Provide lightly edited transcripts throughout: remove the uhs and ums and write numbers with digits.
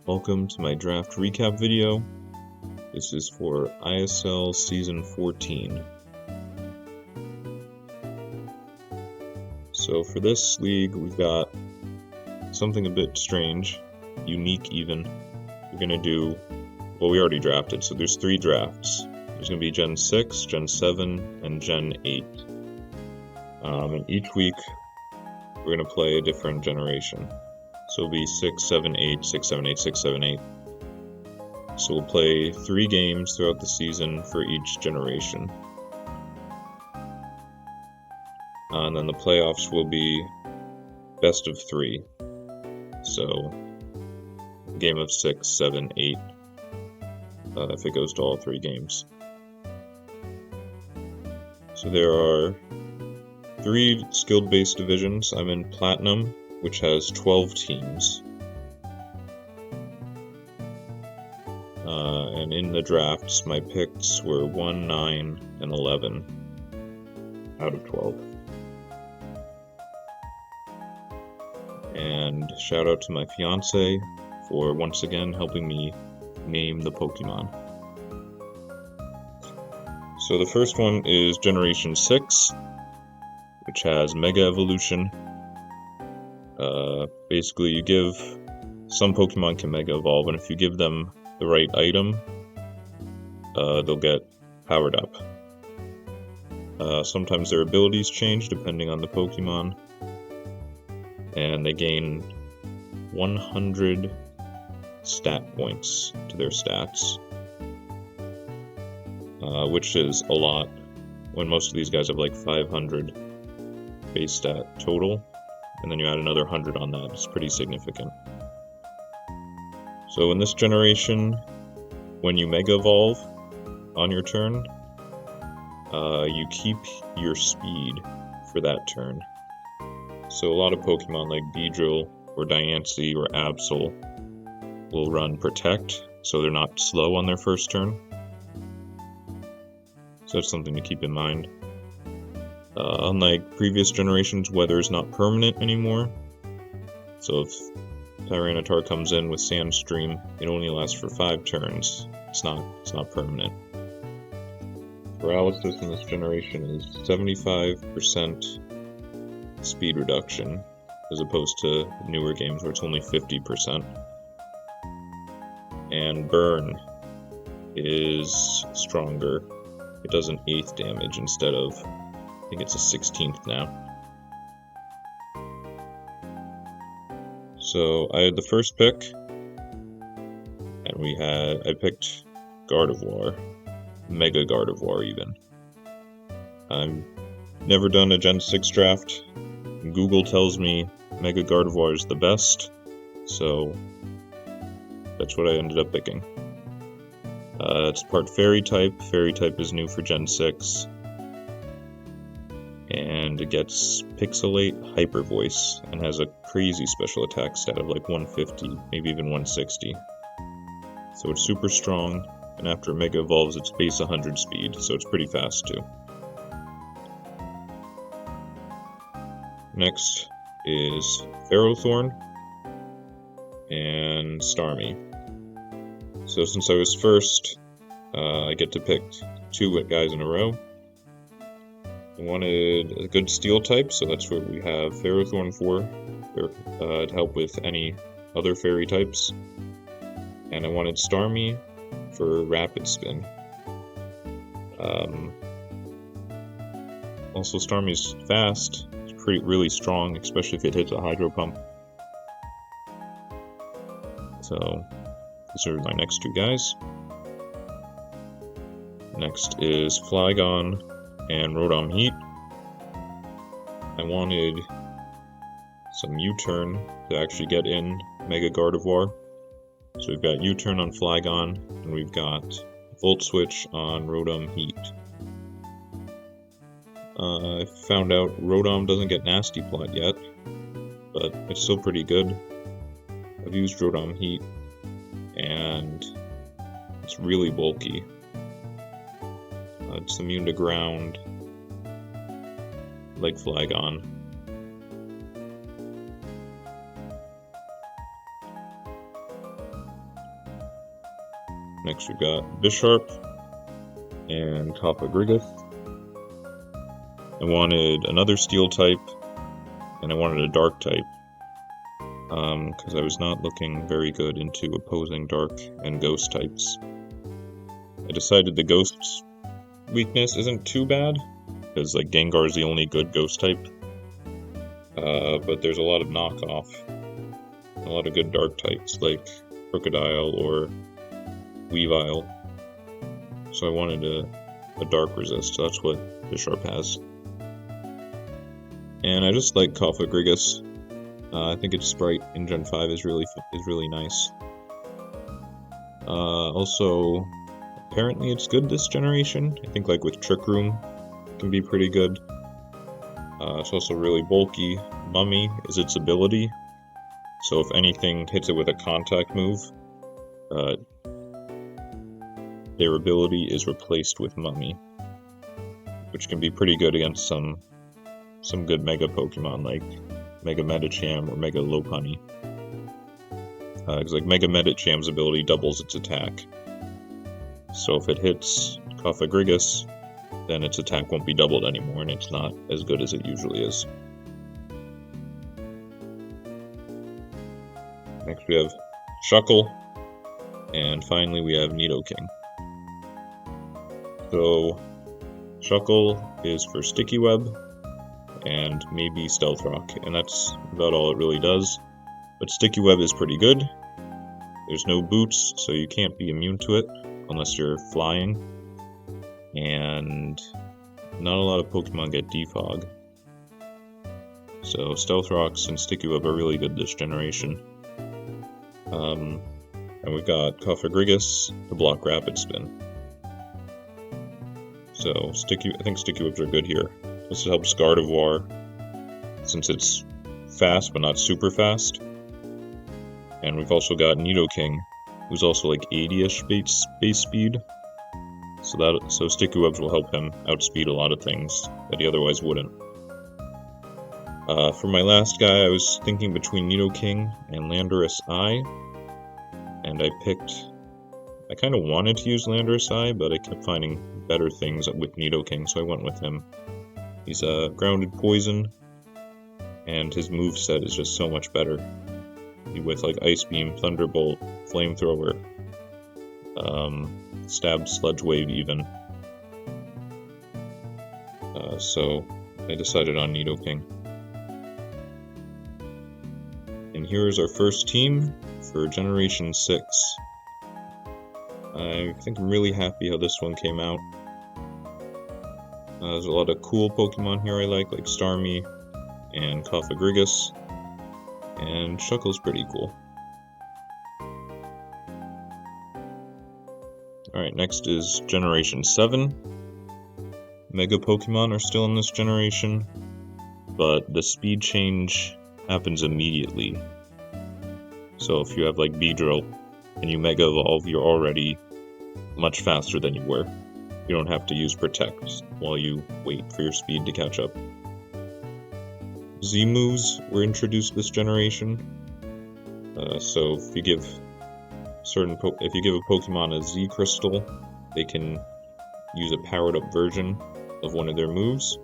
Welcome to my draft recap video. This is for ISL Season 14. So for this league, we've got something a bit strange, unique even. We're going to do, well, we already drafted, so there's 3 drafts. There's going to be Gen 6, Gen 7, and Gen 8. And each week, we're going to play a different generation. So it'll be 6, 7, 8, 6, 7, 8, 6, 7, 8. So we'll play 3 games throughout the season for each generation. And then the playoffs will be best of 3. So game of 6, 7, 8, if it goes to all 3 games. So there are 3 skilled-based divisions. I'm in Platinum, which has 12 teams. And in the drafts, my picks were 1, 9, and 11 out of 12. And shout out to my fiance for once again helping me name the Pokemon. So the first one is Generation 6, which has Mega Evolution. Basically, you give some Pokemon can Mega Evolve, and if you give them the right item, they'll get powered up. Sometimes their abilities change depending on the Pokemon, and they gain 100 stat points to their stats, which is a lot when most of these guys have like 500 base stat total, and then you add another 100 on that. It's pretty significant. So in this generation, when you Mega Evolve on your turn, you keep your speed for that turn. So a lot of Pokemon like Beedrill or Diancie or Absol will run Protect, so they're not slow on their first turn. So that's something to keep in mind. Unlike previous generations, weather is not permanent anymore. So if Tyranitar comes in with Sandstream, it only lasts for 5 turns. It's not permanent. Paralysis in this generation is 75% speed reduction, as opposed to newer games where it's only 50%. And Burn is stronger. It does an 1/8 damage instead of, I think it's a 16th now. So I had the first pick, and I picked Gardevoir, Mega Gardevoir even. I've never done a Gen 6 draft. Google tells me Mega Gardevoir is the best, so that's what I ended up picking. It's part Fairy type. Fairy type is new for Gen 6. And it gets Pixelate Hyper Voice and has a crazy special attack stat of like 150, maybe even 160. So it's super strong, and after Mega Evolves, it's base 100 speed, so it's pretty fast too. Next is Ferrothorn and Starmie. So since I was first, I get to pick 2 guys in a row. I wanted a good steel type, so that's what we have Ferrothorn for, to help with any other fairy types. And I wanted Starmie for Rapid Spin. Also, Starmie's fast. It's really strong, especially if it hits a Hydro Pump. So these are my next 2 guys. Next is Flygon and Rotom Heat. I wanted some U-Turn to actually get in Mega Gardevoir. So we've got U-Turn on Flygon, and we've got Volt Switch on Rotom Heat. I found out Rotom doesn't get Nasty Plot yet, but it's still pretty good. I've used Rotom Heat, and it's really bulky. It's immune to ground, like Flygon. Next we've got Bisharp and Cofagrigus. I wanted another Steel type, and I wanted a Dark type, because I was not looking very good into opposing Dark and Ghost types. I decided the Ghost's weakness isn't too bad, because like Gengar is the only good Ghost type, but there's a lot of knockoff, a lot of good Dark types like Crocodile or Weavile, so I wanted a Dark resist, so that's what Bisharp has. And I just like Cofagrigus. I think its sprite in Gen 5 is really nice. Also, apparently it's good this generation. I think like with Trick Room, it can be pretty good. It's also really bulky. Mummy is its ability, so if anything hits it with a contact move, their ability is replaced with Mummy, which can be pretty good against some good Mega Pokemon like Mega Medicham or Mega Lopunny. Because like Mega Medicham's ability doubles its attack, so if it hits Cofagrigus, then its attack won't be doubled anymore, and it's not as good as it usually is. Next we have Shuckle, and finally we have Nidoking. So Shuckle is for Sticky Web, and maybe Stealth Rock, and that's about all it really does. But Sticky Web is pretty good. There's no boots, so you can't be immune to it unless you're flying, and not a lot of Pokemon get Defog. So Stealth Rocks and Sticky Web are really good this generation. And we've got Cofagrigus to block Rapid Spin. So I think Sticky Webs are good here. This helps Gardevoir, since it's fast but not super fast. And we've also got Nidoking, who's also like 80-ish base speed. So Sticky Webs will help him outspeed a lot of things that he otherwise wouldn't. For my last guy, I was thinking between Nidoking and Landorus Eye, and I kind of wanted to use Landorus Eye, but I kept finding better things with Nidoking, so I went with him. He's a Grounded Poison, and his moveset is just so much better. With like Ice Beam, Thunderbolt, Flamethrower, Stab, Sludge Wave even. So I decided on Nidoking. And here's our first team for Generation 6. I think I'm really happy how this one came out. There's a lot of cool Pokemon here I like Starmie and Cofagrigus, and Shuckle's pretty cool. Alright, next is Generation 7. Mega Pokemon are still in this generation, but the speed change happens immediately. So if you have like Beedrill and you Mega Evolve, you're already much faster than you were. You don't have to use Protect while you wait for your speed to catch up. Z-moves were introduced this generation. So if you give a Pokemon a Z Crystal, they can use a powered up version of one of their moves.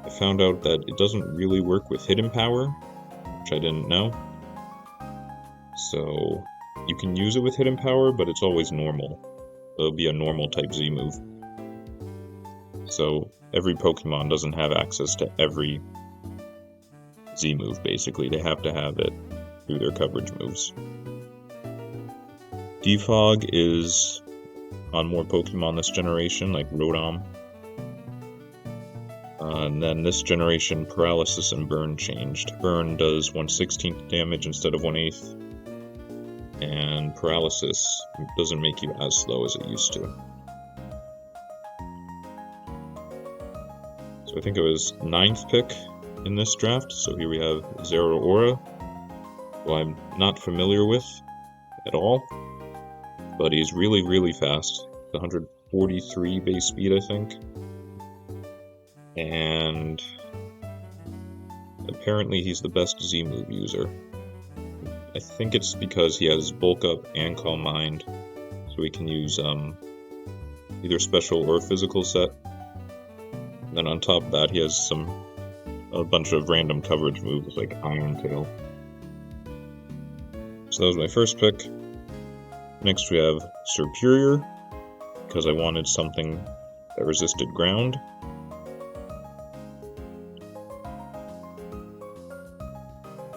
I found out that it doesn't really work with Hidden Power, which I didn't know. So you can use it with Hidden Power, but it's always normal. It'll be a normal type Z move. So every Pokemon doesn't have access to every Z move, basically. They have to have it through their coverage moves. Defog is on more Pokemon this generation, like Rotom. And then this generation, Paralysis and Burn changed. Burn does 1/16th damage instead of 1/8. And Paralysis doesn't make you as slow as it used to. So I think it was 9th pick in this draft. So here we have Zeraora, who I'm not familiar with at all, but he's really, really fast. 143 base speed, I think. And apparently he's the best Z-move user. I think it's because he has Bulk Up and Calm Mind, so so we can use either special or physical set. And then on top of that, he has a bunch of random coverage moves like Iron Tail. So that was my first pick. Next we have Superior, because I wanted something that resisted ground.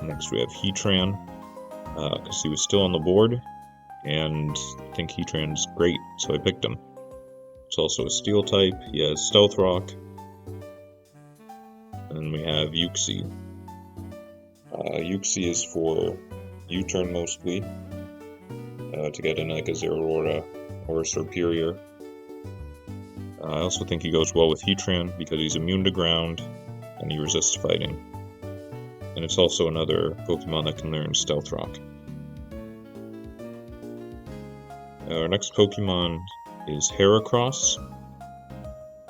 Next we have Heatran, because he was still on the board, and I think Heatran's great, so I picked him. It's also a Steel type, he has Stealth Rock. And then we have Uxie. Uxie is for U-turn mostly, to get in like a Zeraora or a Superior. I also think he goes well with Heatran because he's immune to ground and he resists fighting. And it's also another Pokemon that can learn Stealth Rock. Our next Pokemon is Heracross.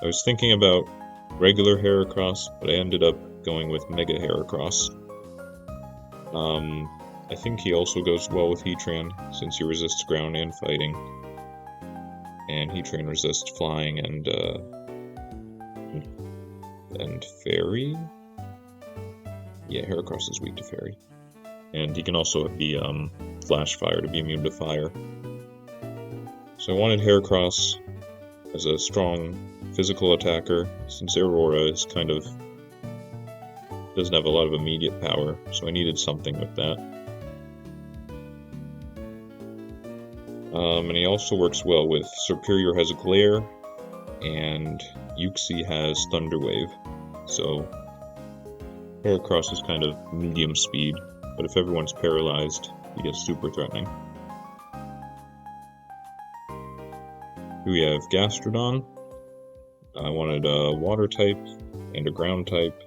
I was thinking about regular Heracross, but I ended up going with Mega Heracross. I think he also goes well with Heatran, since he resists ground and fighting. And Heatran resists flying and fairy? Yeah, Heracross is weak to fairy. And he can also be Flash Fire to be immune to fire. So I wanted Heracross as a strong physical attacker, since Zeraora is doesn't have a lot of immediate power, so I needed something with that. And he also works well with Superior has Glare, and Uxie has Thunder Wave, so Heracross is kind of medium speed, but if everyone's paralyzed, he gets super threatening. We have Gastrodon. I wanted a water type and a ground type,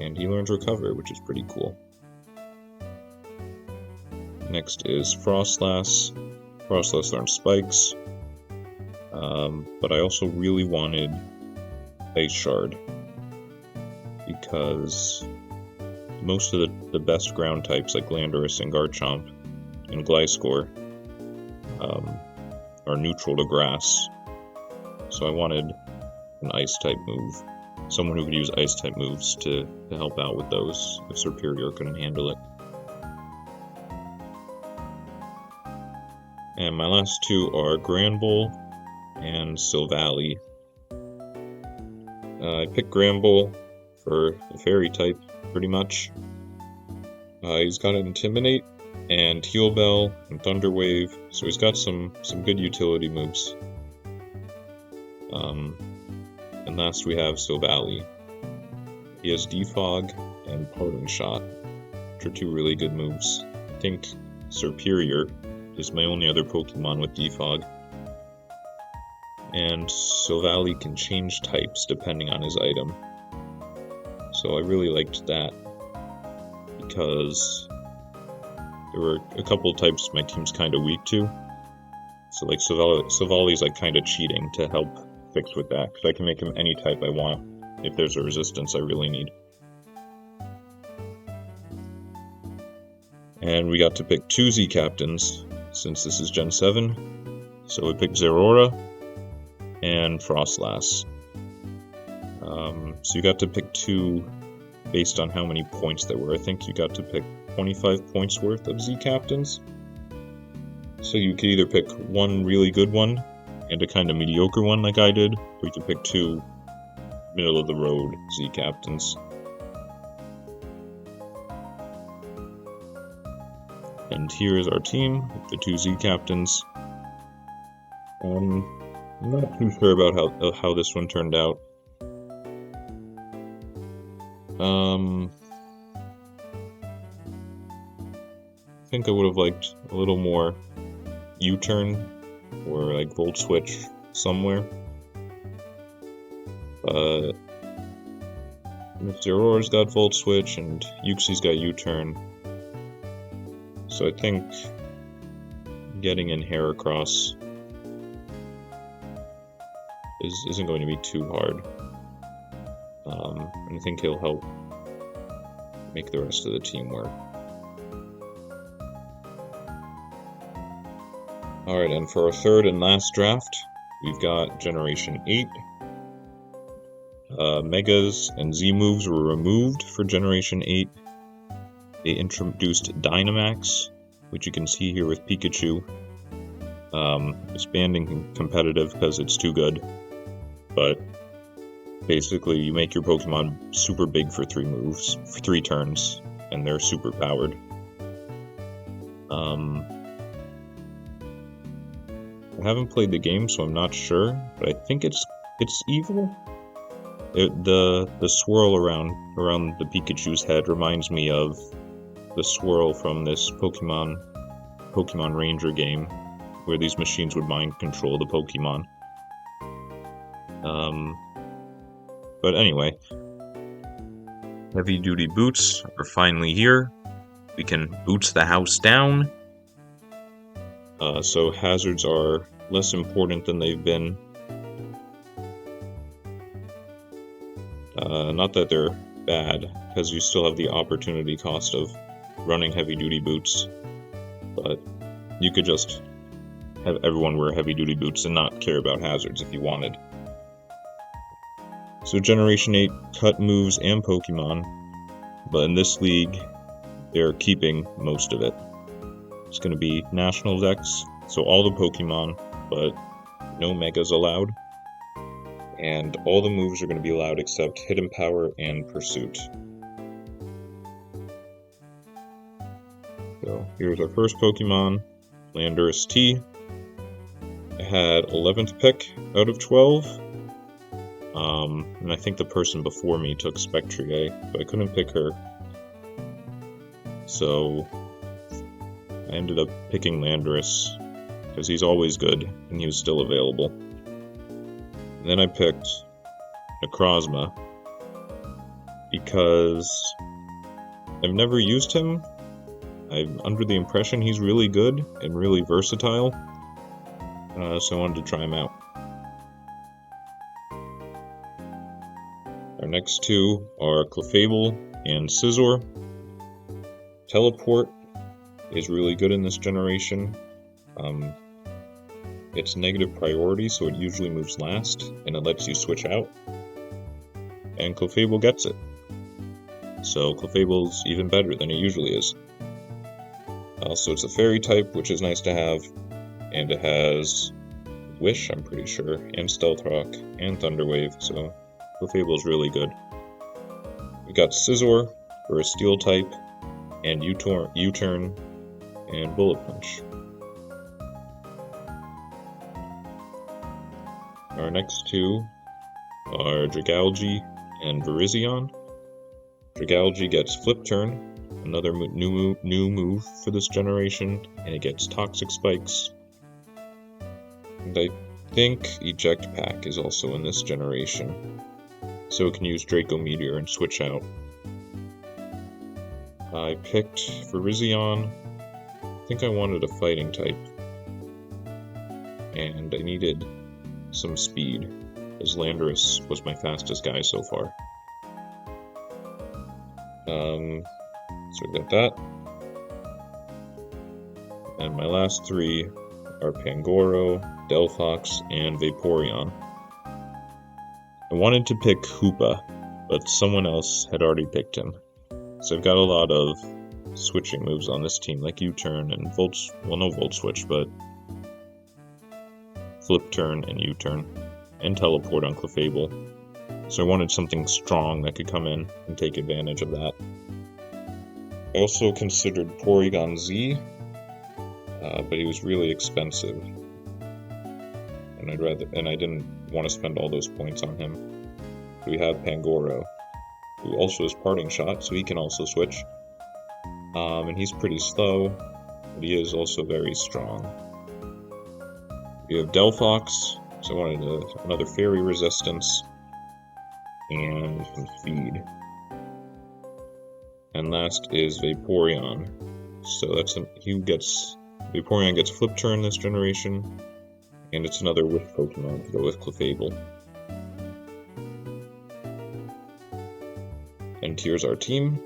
and he learns Recover, which is pretty cool. Next is Frostlass. Frostlass learns Spikes, but I also really wanted Ice Shard, because most of the best ground types like Landorus and Garchomp and Gliscor are neutral to grass, so I wanted an Ice type move. Someone who could use Ice type moves to help out with those if Superior couldn't handle it. And my last two are Granbull and Silvally. I picked Granbull for the fairy type, pretty much. He's got Intimidate and Heal Bell and Thunder Wave, so he's got some good utility moves. And last we have Silvally. He has Defog and Parting Shot, which are two really good moves. I think Superior is my only other Pokemon with Defog. And Silvally can change types depending on his item. So I really liked that, because there were a couple of types my team's kind of weak to. So like Silvally's like kind of cheating to help fix with that, because I can make him any type I want if there's a resistance I really need. And we got to pick two Z captains, since this is Gen 7. So we picked Zeraora and Frostlass. So you got to pick two based on how many points there were. I think you got to pick 25 points worth of Z captains. So you could either pick one really good one and a kind of mediocre one like I did, or you could pick two middle of the road Z captains. And here is our team with the two Z captains. I'm not too sure about how this one turned out. I think I would have liked a little more U-turn or like Volt Switch somewhere. Zeraora's got Volt Switch and Uxie's got U-turn. So I think getting in Heracross isn't going to be too hard. And I think he'll help make the rest of the team work. Alright, and for our third and last draft, we've got Generation 8. Megas and Z moves were removed for Generation 8. They introduced Dynamax, which you can see here with Pikachu. Expanding competitive because it's too good. But basically, you make your Pokemon super big for 3 turns, and they're super powered. I haven't played the game, so I'm not sure, but I think it's evil. The swirl around the Pikachu's head reminds me of the swirl from this Pokemon Ranger game, where these machines would mind control the Pokemon. But anyway, heavy duty boots are finally here. We can boots the house down. So hazards are less important than they've been. Not that they're bad, because you still have the opportunity cost of running heavy duty boots, but you could just have everyone wear heavy duty boots and not care about hazards if you wanted. So Generation 8 cut moves and Pokemon, but in this league, they're keeping most of it. It's going to be National Dex, so all the Pokemon, but no Megas allowed. And all the moves are going to be allowed except Hidden Power and Pursuit. So here's our first Pokemon, Landorus T. I had 11th pick out of 12. And I think the person before me took Spectrier, but I couldn't pick her. So I ended up picking Landorus, because he's always good, and he was still available. And then I picked Necrozma, because I've never used him. I'm under the impression he's really good and really versatile, so I wanted to try him out. Our next two are Clefable and Scizor. Teleport is really good in this generation. It's negative priority, so it usually moves last, and it lets you switch out. And Clefable gets it. So Clefable's even better than it usually is. So it's a fairy type, which is nice to have, and it has Wish, I'm pretty sure, and Stealth Rock, and Thunder Wave, so Clefable's really good. We got Scizor for a Steel type, and U-Turn, and Bullet Punch. Our next two are Dragalge and Virizion. Dragalge gets Flip Turn, another new move for this generation, and it gets Toxic Spikes. And I think Eject Pack is also in this generation, so it can use Draco Meteor and switch out. I picked Virizion. I think I wanted a fighting type, and I needed some speed, as Landorus was my fastest guy so far. So I got that. And my last three are Pangoro, Delphox, and Vaporeon. I wanted to pick Hoopa, but someone else had already picked him. So I've got a lot of switching moves on this team, like U-Turn and no Volt Switch, but Flip Turn and U-Turn, and Teleport on Clefable. So I wanted something strong that could come in and take advantage of that. I also considered Porygon Z, but he was really expensive, and I didn't want to spend all those points on him. We have Pangoro, who also has Parting Shot, so he can also switch. And he's pretty slow, but he is also very strong. We have Delphox, so I wanted another Fairy Resistance, and some speed. And last is Vaporeon. So Vaporeon gets Flip Turn this generation, and it's another Wish Pokemon to go with Clefable. And here's our team.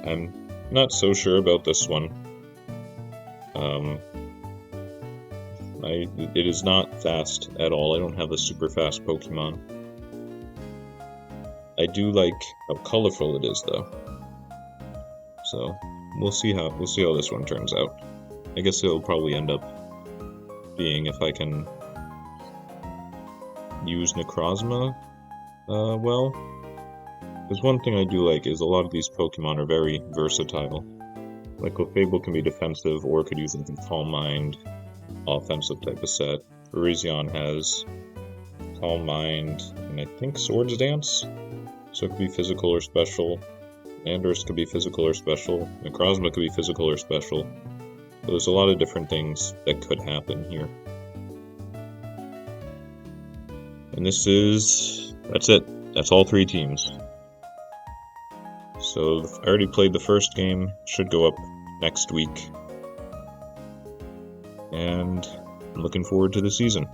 I'm not so sure about this one. It is not fast at all. I don't have a super fast Pokemon. I do like how colorful it is, though. So we'll see how this one turns out. I guess it'll probably end up being if I can use Necrozma well. There's one thing I do like is a lot of these Pokemon are very versatile. Like Clefable can be defensive or could use like Calm Mind, offensive type of set. Virizion has Calm Mind and I think Swords Dance, so it could be physical or special. Landorus could be physical or special. Necrozma could be physical or special. So there's a lot of different things that could happen here. And that's it. That's all 3 teams. So I already played the first game, should go up next week. And I'm looking forward to the season.